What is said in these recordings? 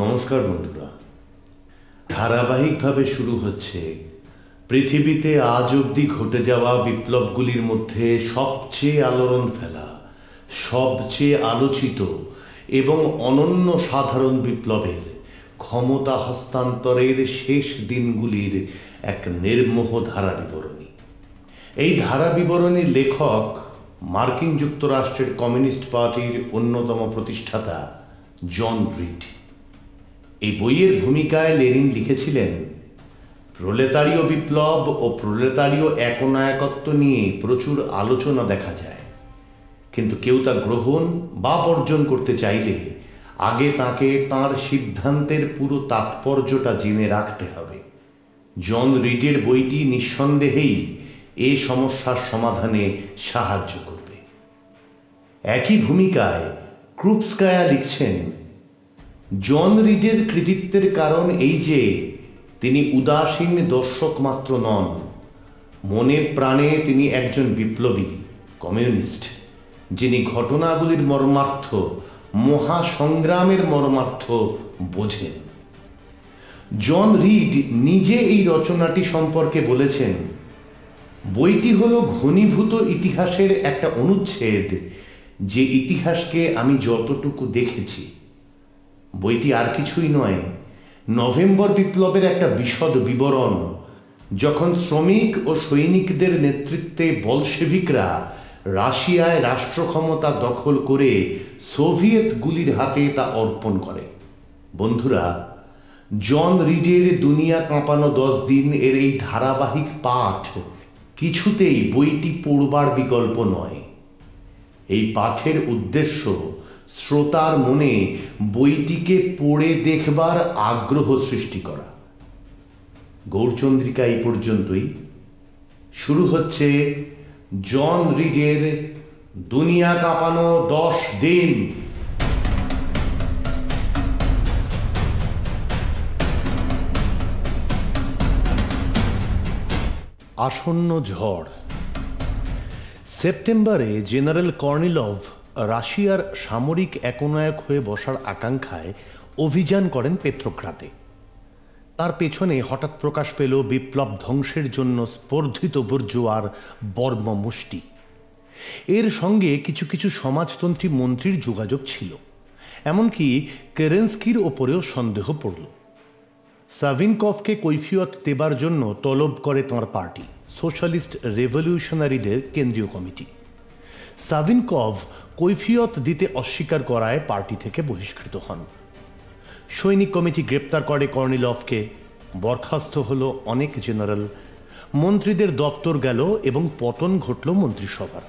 নমস্কার বন্ধুরা, ধারাবাহিকভাবে শুরু হচ্ছে পৃথিবীতে আজ অবধি ঘটে যাওয়া বিপ্লবগুলির মধ্যে সবচেয়ে আলোড়ন ফেলা, সবচেয়ে আলোচিত এবং অনন্য সাধারণ বিপ্লবের ক্ষমতা হস্তান্তরের শেষ দিনগুলির এক নির্মোহ ধারা বিবরণী। এই ধারা বিবরণীর লেখক মার্কিন যুক্তরাষ্ট্রের কমিউনিস্ট পার্টির অন্যতম প্রতিষ্ঠাতা জন রিড। এই বইয়ের ভূমিকায় লেনিন লিখেছিলেন, প্রলেতারীয় বিপ্লব ও প্রলেতারীয় একনায়কত্ব নিয়ে প্রচুর আলোচনা দেখা যায়, কিন্তু কেউ তা গ্রহণ বা বর্জন করতে চাইলে আগে তাকে তাঁর সিদ্ধান্তের পুরো তাৎপর্যটা জেনে রাখতে হবে। জন রিডের বইটি নিঃসন্দেহেই এ সমস্যার সমাধানে সাহায্য করবে। একই ভূমিকায় ক্রুপস্কায়া লিখছেন, জন রিডের কৃতিত্বের কারণ এই যে তিনি উদাসীন দর্শক মাত্র নন, মনে প্রাণে তিনি একজন বিপ্লবী কমিউনিস্ট, যিনি ঘটনাগুলির মর্মার্থ, মহাসংগ্রামের মর্মার্থ বোঝেন। জন রিড নিজে এই রচনাটি সম্পর্কে বলেছেন, বইটি হলো ঘনীভূত ইতিহাসের একটা অনুচ্ছেদ, যে ইতিহাসকে আমি যতটুকু দেখেছি। বইটি আর কিছুই নয়, নভেম্বর বিপ্লবের একটা বিশদ বিবরণ, যখন শ্রমিক ও সৈনিকদের নেতৃত্বে বলশেভিকরা রাশিয়ায় রাষ্ট্র ক্ষমতা দখল করে সোভিয়েতগুলির হাতে তা অর্পণ করে। বন্ধুরা, জন রিডের দুনিয়া কাঁপানো 10 দিন এর এই ধারাবাহিক পাঠ কিছুতেই বইটি পড়বার বিকল্প নয়। এই পাঠের উদ্দেশ্য শ্রোতার মনে বইটিকে পড়ে দেখবার আগ্রহ সৃষ্টি করা। গৌরচন্দ্রিকা এই পর্যন্তই। শুরু হচ্ছে জন রিডের দুনিয়া কাঁপানো 10 দিন। আসন্ন ঝড়। সেপ্টেম্বরে জেনারেল কর্নিলভ রাশিয়ার সামরিক একনায়ক হয়ে বসার আকাঙ্ক্ষায় অভিযান করেন পেত্রোগ্রাদে। তার পেছনে হঠাৎ প্রকাশ পেল বিপ্লব ধ্বংসের জন্য স্পর্ধিত বুর্জোয়ার বর্ম মুষ্টি। এর সঙ্গে কিছু কিছু সমাজতন্ত্রী মন্ত্রীর যোগাযোগ ছিল, এমনকি কেরেন্সকির ওপরেও সন্দেহ পড়ল। সাভিনকভকে কৈফিয়ত দেবার জন্য তলব করে তাঁর পার্টি, সোশ্যালিস্ট রেভলিউশনারিদের কেন্দ্রীয় কমিটি। সাভিনকভ কৈফিয়ত দিতে অস্বীকার করায় পার্টি থেকে বহিষ্কৃত হন। সৈনিক কমিটি গ্রেপ্তার করে কর্নিলভকে, বরখাস্ত হলো অনেক জেনারেল, মন্ত্রীদের দপ্তর গেল এবং পতন ঘটল মন্ত্রিসভার।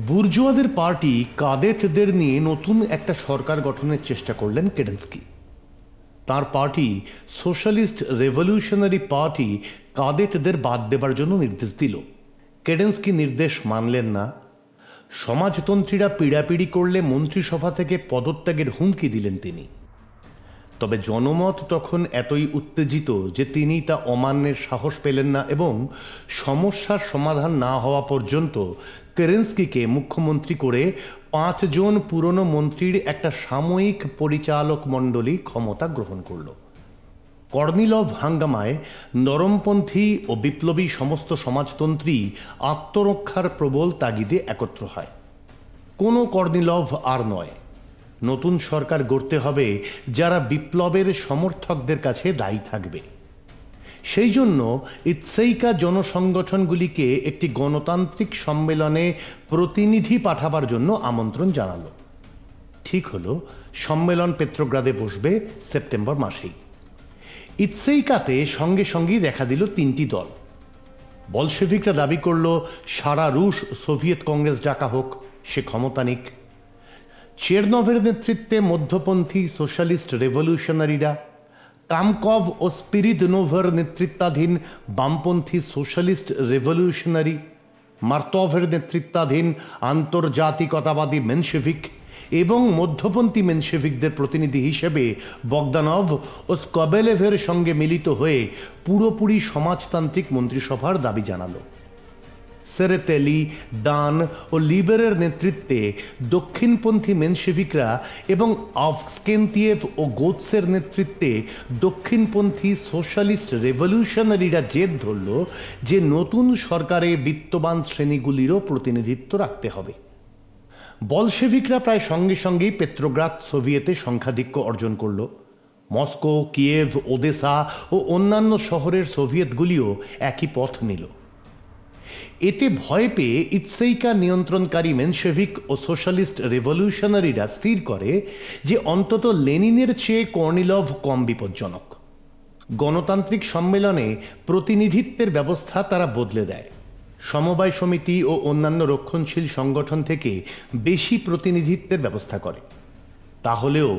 বুর্জোয়াদের পার্টি কাদেতদের নিয়ে নতুন একটা সরকার গঠনের চেষ্টা করলেন কেরেন্সকি। তার পার্টি সোশ্যালিস্ট রেভলিউশনারি পার্টি কাদেতদের বাদ দেবার জন্য নির্দেশ দিল। কেরেন্সকি নির্দেশ মানলেন না। সমাজতন্ত্রীরা পীড়াপিড়ি করলে মন্ত্রিসভা থেকে পদত্যাগের হুমকি দিলেন তিনি। তবে জনমত তখন এতই উত্তেজিত যে তিনি তা অমান্যের সাহস পেলেন না এবং সমস্যার সমাধান না হওয়া পর্যন্ত কেরেন্সকিকে মুখ্যমন্ত্রী করে 5 জন পুরনো মন্ত্রীর একটা সাময়িক পরিচালক মণ্ডলী ক্ষমতা গ্রহণ করল। কর্নিলভ হাঙ্গামায় নরমপন্থী ও বিপ্লবী সমস্ত সমাজতন্ত্রী আত্মরক্ষার প্রবল তাগিদে একত্র হয়। কোনো কর্নিলভ আর নয়, নতুন সরকার গড়তে হবে যারা বিপ্লবের সমর্থকদের কাছে দায়ী থাকবে। সেই জন্য ইৎসেইকা জনসংগঠনগুলিকে একটি গণতান্ত্রিক সম্মেলনে প্রতিনিধি পাঠাবার জন্য আমন্ত্রণ জানালো। ঠিক হলো, সম্মেলন পেত্রোগ্রাদে বসবে সেপ্টেম্বর মাসেই। ইৎসেইকাতে সঙ্গে সঙ্গেই দেখা দিল 3টি দল। বলশেভিকরা দাবি করল সারা রুশ সোভিয়েত কংগ্রেস ডাকা হোক, সে ক্ষমতা নিক। চেরনভের নেতৃত্বে মধ্যপন্থী সোশ্যালিস্ট রেভলিউশনারিরা, কামকভ ও স্পিরিদনোভের নেতৃত্বাধীন বামপন্থী সোশ্যালিস্ট রেভলিউশনারি, মার্তভের নেতৃত্বাধীন আন্তর্জাতিকতাবাদী মেনশেভিক এবং মধ্যপন্থী মেনশেভিকদের প্রতিনিধি হিসেবে বগদানভ ও স্কবেলেভের সঙ্গে মিলিত হয়ে পুরোপুরি সমাজতান্ত্রিক মন্ত্রিসভার দাবি জানালো। সেরেতেলি, দান ও লিবেরের নেতৃত্বে দক্ষিণপন্থী মেনশেভিকরা এবং আভস্কেন্তিয়েভ ও গোৎসের নেতৃত্বে দক্ষিণপন্থী সোশ্যালিস্ট রেভলিউশনারিরা জেদ ধরল যে নতুন সরকারে বিত্তবান শ্রেণীগুলিরও প্রতিনিধিত্ব রাখতে হবে। বলশেভিকরা প্রায় সঙ্গে সঙ্গেই পেত্রোগ্রাদ সোভিয়েতে সংখ্যাধিক্য অর্জন করল। মস্কো, কিয়েভ, ওদেসা ও অন্যান্য শহরের সোভিয়েতগুলিও একই পথ নিল। এতে ভয় পেয়ে ইৎসেইকা নিয়ন্ত্রণকারী মেনশেভিক ও সোশ্যালিস্ট রেভলিউশনারিরা স্থির করে যে অন্তত লেনিনের চেয়ে কর্নিলভ কম বিপজ্জনক। গণতান্ত্রিক সম্মেলনে প্রতিনিধিত্বের ব্যবস্থা তারা বদলে দেয়। সমবায় সমিতি ও অন্যান্য রক্ষণশীল সংগঠন থেকে বেশি প্রতিনিধিত্বের ব্যবস্থা করে। তাহলেও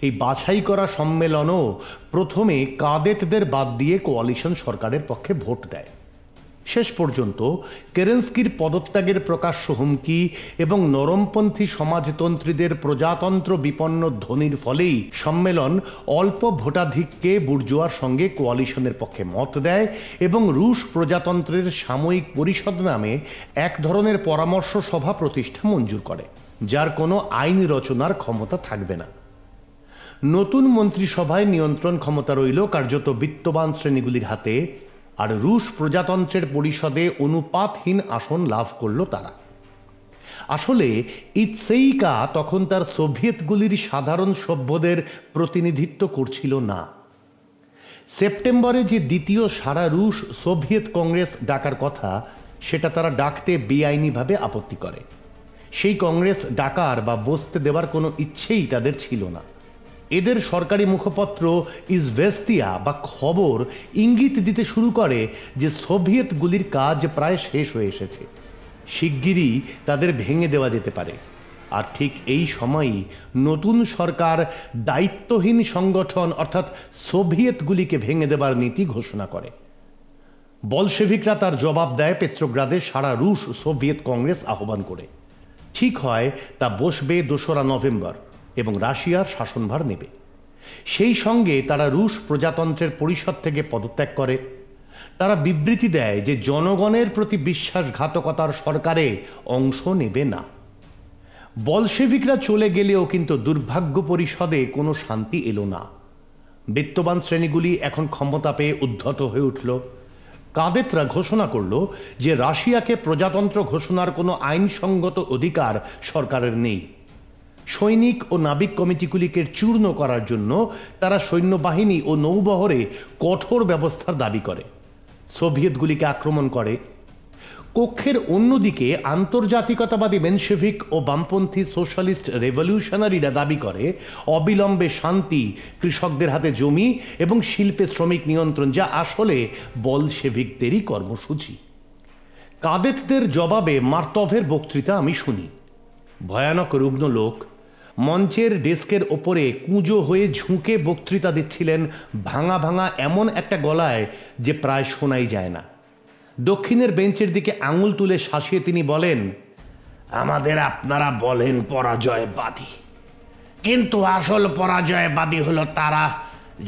এই বাছাই করা সম্মেলনও প্রথমে কাদেতদের বাদ দিয়ে কোয়ালিশন সরকারের পক্ষে ভোট দেয়। শেষ পর্যন্ত কেরেন্সকির পদত্যাগের প্রকাশ্য হুমকি এবং নরমপন্থী সমাজতন্ত্রীদের প্রজাতন্ত্র বিপন্ন ধ্বনির ফলেই সম্মেলন অল্প ভোটাধিক্যে বুর্জোয়ার সঙ্গে কোয়ালিশনের পক্ষে মত দেয় এবং রুশ প্রজাতন্ত্রের সাময়িক পরিষদ নামে এক ধরনের পরামর্শ সভা প্রতিষ্ঠা মঞ্জুর করে, যার কোনো আইন রচনার ক্ষমতা থাকবে না। নতুন মন্ত্রিসভায় নিয়ন্ত্রণ ক্ষমতা রইল কার্যত বিত্তবান শ্রেণীগুলির হাতে, আর রুশ প্রজাতন্ত্রের পরিষদে অনুপাতহীন আসন লাভ করল তারা। আসলে ইৎসেইকা তখন তার সোভিয়েতগুলির সাধারণ সভ্যদের প্রতিনিধিত্ব করছিল না। সেপ্টেম্বরে যে দ্বিতীয় সারা রুশ সোভিয়েত কংগ্রেস ডাকার কথা, সেটা তারা ডাকতে বেআইনিভাবে আপত্তি করে। সেই কংগ্রেস ডাকার বা বসতে দেওয়ার কোনো ইচ্ছেই তাদের ছিল না। এদের সরকারি মুখপত্র ইজভেস্তিয়া বা খবর ইঙ্গিত দিতে শুরু করে যে সোভিয়েতগুলির কাজ প্রায় শেষ হয়ে এসেছে, শিগগিরই তাদের ভেঙে দেওয়া যেতে পারে। আর ঠিক এই সময়ই নতুন সরকার দায়িত্বহীন সংগঠন অর্থাৎ সোভিয়েতগুলিকে ভেঙে দেবার নীতি ঘোষণা করে। বলশেভিকরা তার জবাব দেয় পেত্রোগ্রাদে সারা রুশ সোভিয়েত কংগ্রেস আহ্বান করে। ঠিক হয় তা বসবে 2রা নভেম্বর এবং রাশিয়ার শাসনভার নেবে। সেই সঙ্গে তারা রুশ প্রজাতন্ত্রের পরিষদ থেকে পদত্যাগ করে। তারা বিবৃতি দেয় যে জনগণের প্রতি বিশ্বাসঘাতকতার সরকারে অংশ নেবে না। বলশেভিকরা চলে গেলেও কিন্তু দুর্ভাগ্য পরিষদে কোনো শান্তি এলো না। বিত্তবান শ্রেণীগুলি এখন ক্ষমতা পেয়ে উদ্ধত হয়ে উঠল। কাদেতরা ঘোষণা করল যে রাশিয়াকে প্রজাতন্ত্র ঘোষণার কোনো আইনসঙ্গত অধিকার সরকারের নেই। সৈনিক ও নাবিক কমিটিগুলিকে চূর্ণ করার জন্য তারা সৈন্যবাহিনী ও নৌবহরে কঠোর ব্যবস্থার দাবি করে, সোভিয়েতগুলিকে আক্রমণ করে। কক্ষের অন্যদিকে আন্তর্জাতিকতাবাদী মেনশেভিক ও বামপন্থী সোশ্যালিস্ট রেভলিউশনারিরা দাবি করে অবিলম্বে শান্তি, কৃষকদের হাতে জমি এবং শিল্পে শ্রমিক নিয়ন্ত্রণ, যা আসলে বলশেভিকদেরই কর্মসূচি। কাদেতদের জবাবে মার্তভের বক্তৃতা আমি শুনি। ভয়ানক রুগ্ন লোক, মঞ্চের ডেস্কের ওপরে কুঁজো হয়ে ঝুঁকে বক্তৃতা দিচ্ছিলেন ভাঙা ভাঙা এমন একটা গলায় যে প্রায় শোনাই যায় না। দক্ষিণের বেঞ্চের দিকে আঙুল তুলে শাসিয়ে তিনি বলেন, আমাদের আপনারা বলেন পরাজয়বাদী, কিন্তু আসল পরাজয়বাদী হলো তারা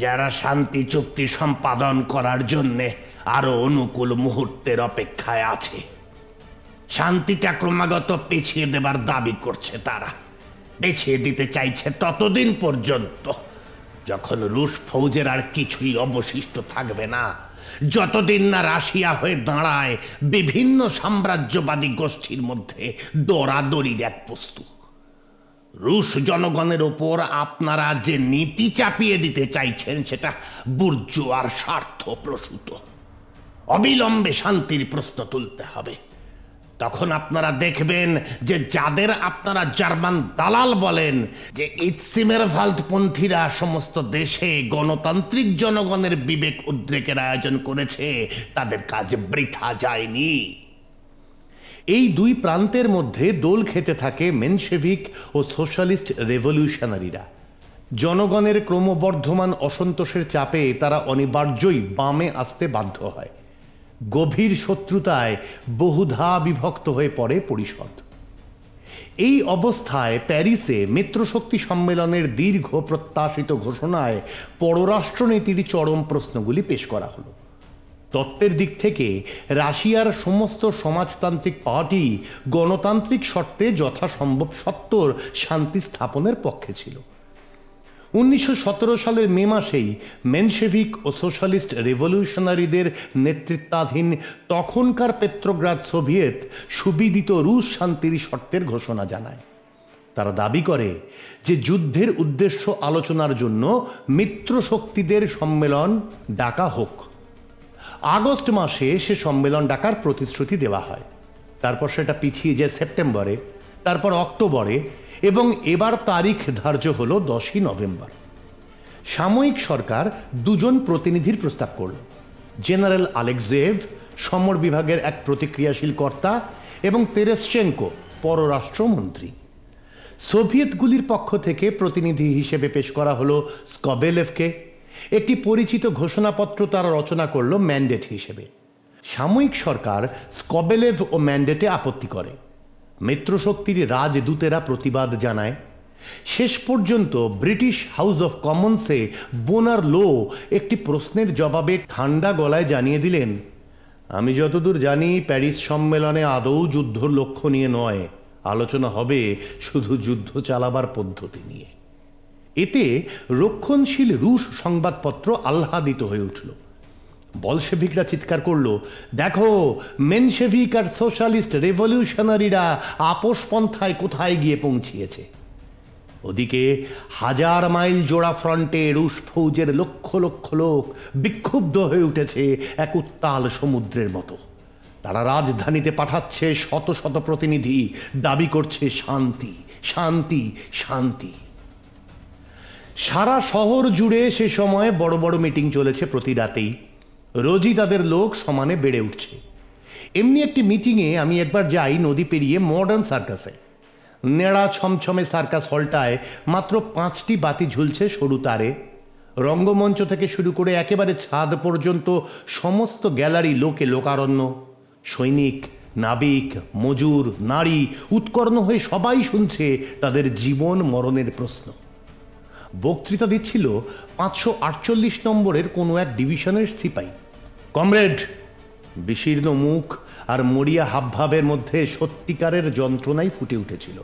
যারা শান্তি চুক্তি সম্পাদন করার জন্যে আরো অনুকূল মুহূর্তের অপেক্ষায় আছে। শান্তিটা ক্রমাগত পিছিয়ে দেবার দাবি করছে তারা, পিছিয়ে দিতে চাইছে ততদিন পর্যন্ত যখন রুশ ফৌজের আর কিছুই অবশিষ্ট থাকবে না, যতদিন না রাশিয়া হয়ে দাঁড়ায় বিভিন্ন সাম্রাজ্যবাদী গোষ্ঠীর মধ্যে দরাদরির এক বস্তু। রুশ জনগণের ওপর আপনারা যে নীতি চাপিয়ে দিতে চাইছেন সেটা বুর্জোয়ার স্বার্থ প্রসূত। অবিলম্বে শান্তির প্রশ্ন তুলতে হবে। তখন আপনারা দেখবেন যে যাদের আপনারা জার্মান দালাল বলেন, যে ইৎসিমেরভাল্ড পন্থীরা সমস্ত দেশে গণতান্ত্রিক জনগণের বিবেক উদ্রেকের আয়োজন করেছে, তাদের কাজ বৃথা যায়নি। এই দুই প্রান্তের মধ্যে দোল খেতে থাকে মেনশেভিক ও সোশ্যালিস্ট রেভলিউশনারিরা। জনগণের ক্রমবর্ধমান অসন্তোষের চাপে তারা অনিবার্যই বামে আসতে বাধ্য হয়। গভীর শত্রুতায় বহুধা বিভক্ত হয়ে পড়ে পরিষদ। এই অবস্থায় প্যারিসে মিত্রশক্তি সম্মেলনের দীর্ঘ প্রত্যাশিত ঘোষণায় পররাষ্ট্রনীতির চরম প্রশ্নগুলি পেশ করা হলো। তত্ত্বের দিক থেকে রাশিয়ার সমস্ত সমাজতান্ত্রিক পার্টি গণতান্ত্রিক শর্তে যথাসম্ভব সত্বর শান্তি স্থাপনের পক্ষে ছিল। 1917 সালের মে মাসেই মেনশেভিক ও সোশ্যালিস্ট রেভলিউশনারিদের নেতৃত্বাধীন তখনকার পেত্রোগ্রাদ সোভিয়েত সুবিদিত রুশ শান্তির শর্তের ঘোষণা জানায়। তারা দাবি করে যে যুদ্ধের উদ্দেশ্য আলোচনার জন্য মিত্র শক্তিদের সম্মেলন ডাকা হোক। আগস্ট মাসে সে সম্মেলন ডাকার প্রতিশ্রুতি দেওয়া হয়। তারপর সেটা পিছিয়ে যায় সেপ্টেম্বরে, তারপর অক্টোবরে, এবং এবার তারিখ ধার্য হল 10ই নভেম্বর। সাময়িক সরকার দুজন প্রতিনিধির প্রস্তাব করল, জেনারেল আলেকজেভ সমর বিভাগের এক প্রতিক্রিয়াশীল কর্তা এবং তেরেসচেঙ্কো পররাষ্ট্রমন্ত্রী। সোভিয়েতগুলির পক্ষ থেকে প্রতিনিধি হিসেবে পেশ করা হলো স্কবেলেভকে। একটি পরিচিত ঘোষণাপত্র তারা রচনা করল ম্যান্ডেট হিসেবে। সাময়িক সরকার স্কবেলেভ ও ম্যান্ডেটে আপত্তি করে। মিত্রশক্তির রাজদূতেরা প্রতিবাদ জানায়। শেষ পর্যন্ত ব্রিটিশ হাউস অফ কমন্সে বোনার লো একটি প্রশ্নের জবাবে ঠান্ডা গলায় জানিয়ে দিলেন, আমি যতদূর জানি প্যারিস সম্মেলনে আদৌ যুদ্ধর লক্ষ্য নিয়ে নয়, আলোচনা হবে শুধু যুদ্ধ চালাবার পদ্ধতি নিয়ে। এতে রক্ষণশীল রুশ সংবাদপত্র আহ্লাদিত হয়ে উঠল। বলশেভিকরা চিৎকার করল, দেখো মেনশেভিক আর সোশ্যালিস্ট রেভলিউশনারিরা আপোষ পন্থায় কোথায় গিয়ে পৌঁছিয়েছে। ওদিকে 1000 মাইল জোড়া ফ্রন্টে রুশ ফৌজের লক্ষ লক্ষ লোক বিক্ষুব্ধ হয়ে উঠেছে এক উত্তাল সমুদ্রের মতো। তারা রাজধানীতে পাঠাচ্ছে শত শত প্রতিনিধি, দাবি করছে শান্তি শান্তি শান্তি। সারা শহর জুড়ে সে সময় বড় বড় মিটিং চলেছে প্রতি রাতেই। রোজই তাদের লোক সমানে বেড়ে উঠছে। এমনি একটি মিটিংয়ে আমি একবার যাই নদী পেরিয়ে মডার্ন সার্কাসে। নেড়া ছমছমে সার্কাস হলটায় মাত্র 5টি বাতি ঝুলছে সরু তারে। রঙ্গমঞ্চ থেকে শুরু করে একেবারে ছাদ পর্যন্ত সমস্ত গ্যালারি লোকে লোকারণ্য। সৈনিক, নাবিক, মজুর, নারী উৎকর্ণ হয়ে সবাই শুনছে তাদের জীবন মরণের প্রশ্ন। বক্তৃতা দিচ্ছিল 548 নম্বরের কোনো এক ডিভিশনের সিপাই। কমরেড, বিশীর্ণ মুখ আর মরিয়া হাবভাবের মধ্যে সত্যিকারের যন্ত্রণাই ফুটে উঠেছিল।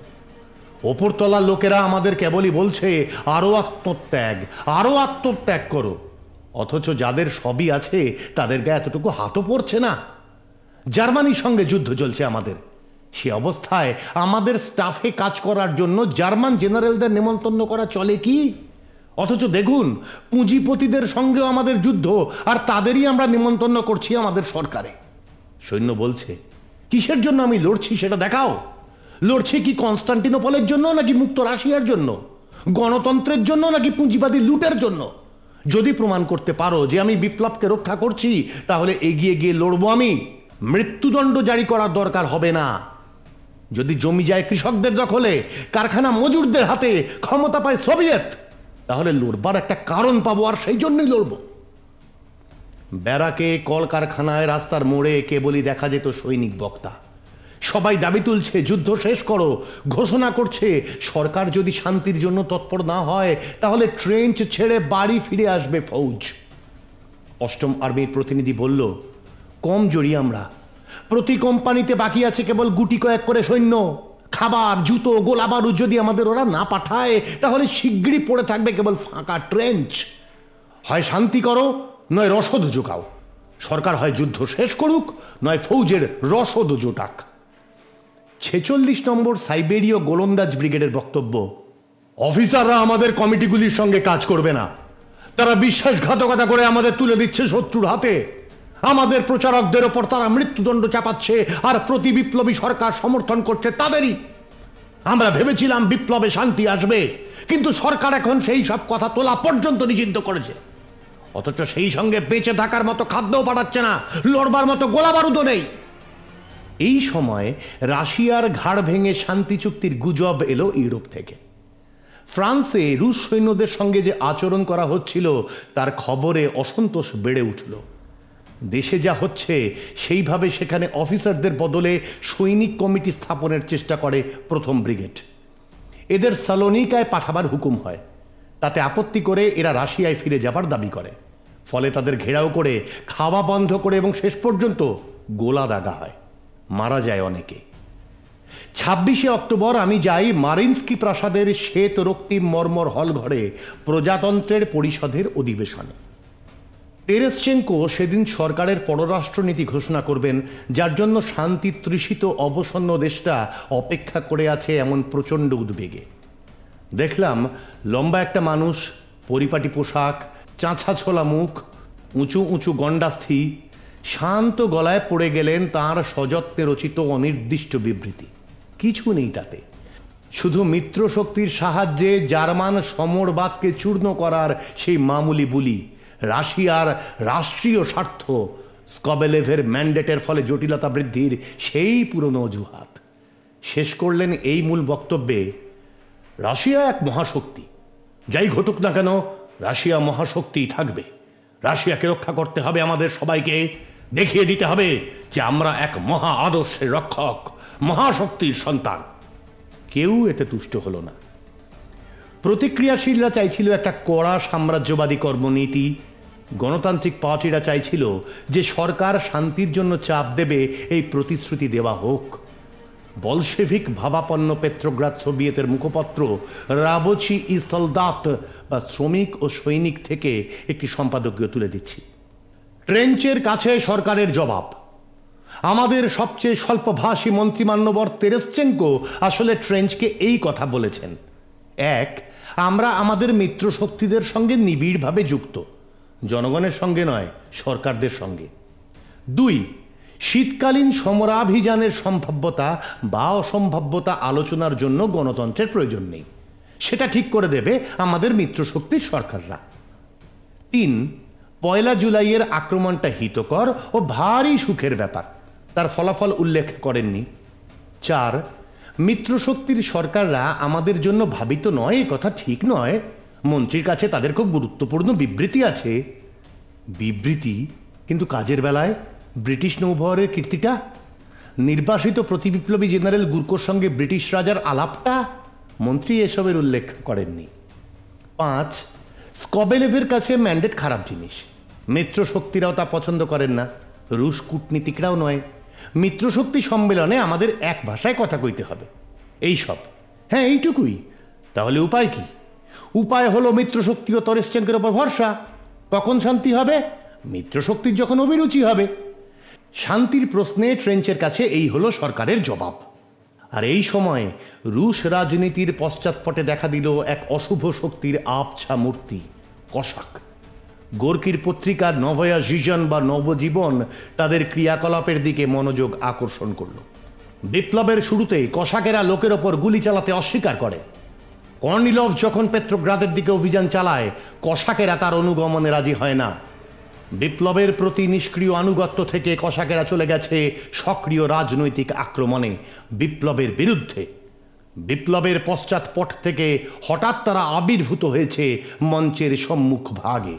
ওপরতলার লোকেরা আমাদের কেবলই বলছে আরো আত্মত্যাগ, আরো আত্মত্যাগ করো, অথচ যাদের সবই আছে তাদের গায়ে এতটুকু হাতও পড়ছে না। জার্মানির সঙ্গে যুদ্ধ চলছে আমাদের, সে অবস্থায় আমাদের স্টাফে কাজ করার জন্য জার্মান জেনারেলদের নেমন্তন্ন করা চলে কি? অথচ দেখুন পুঁজিপতিদের সঙ্গেও আমাদের যুদ্ধ, আর তাদেরই আমরা নেমন্তন্ন করছি আমাদের সরকারে। সৈন্য বলছে, কিসের জন্য আমি লড়ছি সেটা দেখাও। লড়ছে কি কনস্টান্টিনোপলের জন্য নাকি মুক্ত রাশিয়ার জন্য? গণতন্ত্রের জন্য নাকি পুঁজিবাদী লুটের জন্য? যদি প্রমাণ করতে পারো যে আমি বিপ্লবকে রক্ষা করছি, তাহলে এগিয়ে গিয়ে লড়বো আমি। মৃত্যুদণ্ড জারি করার দরকার হবে না। যদি জমি যায় কৃষকদের দখলে, কারখানা মজুরদের হাতে, ক্ষমতা পায় সোভিয়েত, তাহলে লড়বার একটা কারণ পাবো, আর সেই জন্যই লড়বো। ব্যারাকে, কলকারখানায়, রাস্তার মোড়ে কেবলই দেখা যেত সৈনিক বক্তা। সবাই দাবি তুলছে যুদ্ধ শেষ করো, ঘোষণা করছে সরকার যদি শান্তির জন্য তৎপর না হয় তাহলে ট্রেঞ্চ ছেড়ে বাড়ি ফিরে আসবে ফৌজ। 8ম আর্মির প্রতিনিধি বলল, কম জড়ি আমরা, প্রতি কোম্পানিতে বাকি আছে কেবল গুটি কয়েক করে সৈন্য। খাবার, জুতো, গোলাবারুদ যদি আমাদের ওরা না পাঠায়, তাহলে শিগগিরই পড়ে থাকবে কেবল ফাঁকা ট্রেঞ্চ। হয় শান্তি করো, নয় রসদ জোগাও। সরকার হয় যুদ্ধ শেষ করুক, নয় ফৌজের রসদ জোটাক। 46 নম্বর সাইবেরীয় গোলন্দাজ ব্রিগেডের বক্তব্য, অফিসাররা আমাদের কমিটিগুলির সঙ্গে কাজ করবে না। তারা বিশ্বাসঘাতকতা করে আমাদের তুলে দিচ্ছে শত্রুর হাতে। আমাদের প্রচারকদের ওপর তারা মৃত্যুদণ্ড চাপাচ্ছে, আর প্রতি বিপ্লবী সরকার সমর্থন করছে তাদেরই। আমরা ভেবেছিলাম বিপ্লবে শান্তি আসবে, কিন্তু সরকার এখন সেই সব কথা তোলা পর্যন্ত নিষিদ্ধ করেছে। অথচ সেই সঙ্গে বেঁচে থাকার মতো খাদ্যও পাঠাচ্ছে না, লড়বার মতো গোলাবারুদও নেই। এই সময় রাশিয়ার ঘাড় ভেঙে শান্তি চুক্তির গুজব এলো ইউরোপ থেকে। ফ্রান্সে রুশ সৈন্যদের সঙ্গে যে আচরণ করা হচ্ছিল তার খবরে অসন্তোষ বেড়ে উঠল। দেশে যা হচ্ছে সেইভাবে সেখানে অফিসারদের বদলে সৈনিক কমিটি স্থাপনের চেষ্টা করে 1ম ব্রিগেড। এদের সালোনিকায় পাঠাবার হুকুম হয়। তাতে আপত্তি করে এরা রাশিয়ায় ফিরে যাবার দাবি করে। ফলে তাদের ঘেরাও করে খাওয়া বন্ধ করে এবং শেষ পর্যন্ত গোলা দাগা হয়, মারা যায় অনেকে। 26শে অক্টোবর আমি যাই মারিনস্কি প্রাসাদের শ্বেত রক্তিম মর্মর হল ঘরে প্রজাতন্ত্রের পরিষদের অধিবেশনে। তেরেসচেঙ্কো সেদিন সরকারের পররাষ্ট্রনীতি ঘোষণা করবেন, যার জন্য শান্তি তৃষিত অবসন্ন দেশটা অপেক্ষা করে আছে এমন প্রচণ্ড উদ্বেগে। দেখলাম লম্বা একটা মানুষ, পরিপাটি পোশাক, চাঁচা ছোলা মুখ, উঁচু উঁচু গণ্ডাস্থি, শান্ত গলায় পড়ে গেলেন তাঁর সযত্নে রচিত অনির্দিষ্ট বিবৃতি। কিছু নেই তাতে, শুধু মিত্রশক্তির সাহায্যে জার্মান সমরবাদকে চূর্ণ করার সেই মামুলি বুলি, রাশিয়ার রাষ্ট্রীয় স্বার্থ, স্কবেলেভের ম্যান্ডেটের ফলে জটিলতা বৃদ্ধির সেই পুরনো অজুহাত। শেষ করলেন এই মূল বক্তব্যে, রাশিয়া এক মহাশক্তি, যাই ঘটুক না কেন রাশিয়া মহাশক্তিই থাকবে। রাশিয়াকে রক্ষা করতে হবে আমাদের সবাইকে, দেখিয়ে দিতে হবে যে আমরা এক মহা আদর্শের রক্ষক, মহাশক্তির সন্তান। কেউ এতে তুষ্ট হলো না। প্রতিক্রিয়াশীলরা চাইছিল একটা কড়া সাম্রাজ্যবাদী কর্মনীতি, গণতান্ত্রিক পার্টিরা চাইছিল যে সরকার শান্তির জন্য চাপ দেবে, এই প্রতিশ্রুতি দেওয়া হোক। বলশেভিক ভাবাপন্ন পেত্রোগ্রাদ সোভিয়েতের মুখপত্র রাবোচি ই সলদাত বা শ্রমিক ও সৈনিক থেকে একটি সম্পাদকীয় তুলে দিচ্ছি। ট্রেঞ্চের কাছে সরকারের জবাব। আমাদের সবচেয়ে স্বল্পভাষী মন্ত্রীমান্যবর তেরেসচেঙ্কো আসলে ট্রেঞ্চকে এই কথা বলেছেন। এক, আমরা আমাদের মিত্রশক্তিদের সঙ্গে নিবিড়ভাবে যুক্ত, জনগণের সঙ্গে নয়, সরকারদের সঙ্গে। দুই, শীতকালীন সমরাভিযানের সম্ভাব্যতা বা অসম্ভাব্যতা আলোচনার জন্য গণতন্ত্রের প্রয়োজন নেই, সেটা ঠিক করে দেবে আমাদের মিত্রশক্তির সরকাররা। তিন, 1 জুলাইয়ের আক্রমণটা হিতকর ও ভারী সুখের ব্যাপার, তার ফলাফল উল্লেখ করেননি। 4, মিত্রশক্তির সরকাররা আমাদের জন্য ভাবিত নয়, এ কথা ঠিক নয়, মন্ত্রীর কাছে তাদের খুব গুরুত্বপূর্ণ বিবৃতি আছে। বিবৃতি, কিন্তু কাজের বেলায় ব্রিটিশ নৌবহরের কীর্তিটা, নির্বাসিত প্রতিবিপ্লবী জেনারেল গুরকোর সঙ্গে ব্রিটিশ রাজার আলাপটা, মন্ত্রী এসবের উল্লেখ করেননি। 5, স্কবেলেভের কাছে ম্যান্ডেট খারাপ জিনিস, মিত্রশক্তিরাও তা পছন্দ করেন না, রুশ কূটনীতিকরাও নয়। মিত্রশক্তি সম্মেলনে আমাদের এক ভাষায় কথা কইতে হবে, এই সব। হ্যাঁ, এইটুকুই। তাহলে উপায় কি? উপায় হলো মিত্রশক্তি ও তেরেসচেঙ্কোর ওপর ভরসা। কখন শান্তি হবে? মিত্রশক্তির যখন অভিরুচি হবে। শান্তির প্রশ্নে ট্রেঞ্চের কাছে এই হলো সরকারের জবাব। আর এই সময় রুশ রাজনীতির পশ্চাৎপটে দেখা দিল এক অশুভ শক্তির আবছা মূর্তি, কসাক। গোর্কির পত্রিকা নভয়া জিজন বা নবজীবন তাদের ক্রিয়াকলাপের দিকে মনোযোগ আকর্ষণ করল। বিপ্লবের শুরুতেই কসাকেরা লোকের ওপর গুলি চালাতে অস্বীকার করে। কর্নিলভ যখন পেত্রোগ্রাদের দিকে অভিযান চালায়, কসাকেরা তার অনুগমনে রাজি হয় না। বিপ্লবের প্রতি নিষ্ক্রিয় আনুগত্য থেকে কসাকেরা চলে গেছে সক্রিয় রাজনৈতিক আক্রমণে, বিপ্লবের বিরুদ্ধে। বিপ্লবের পশ্চাৎপট থেকে হঠাৎ তারা আবির্ভূত হয়েছে মঞ্চের সম্মুখ ভাগে।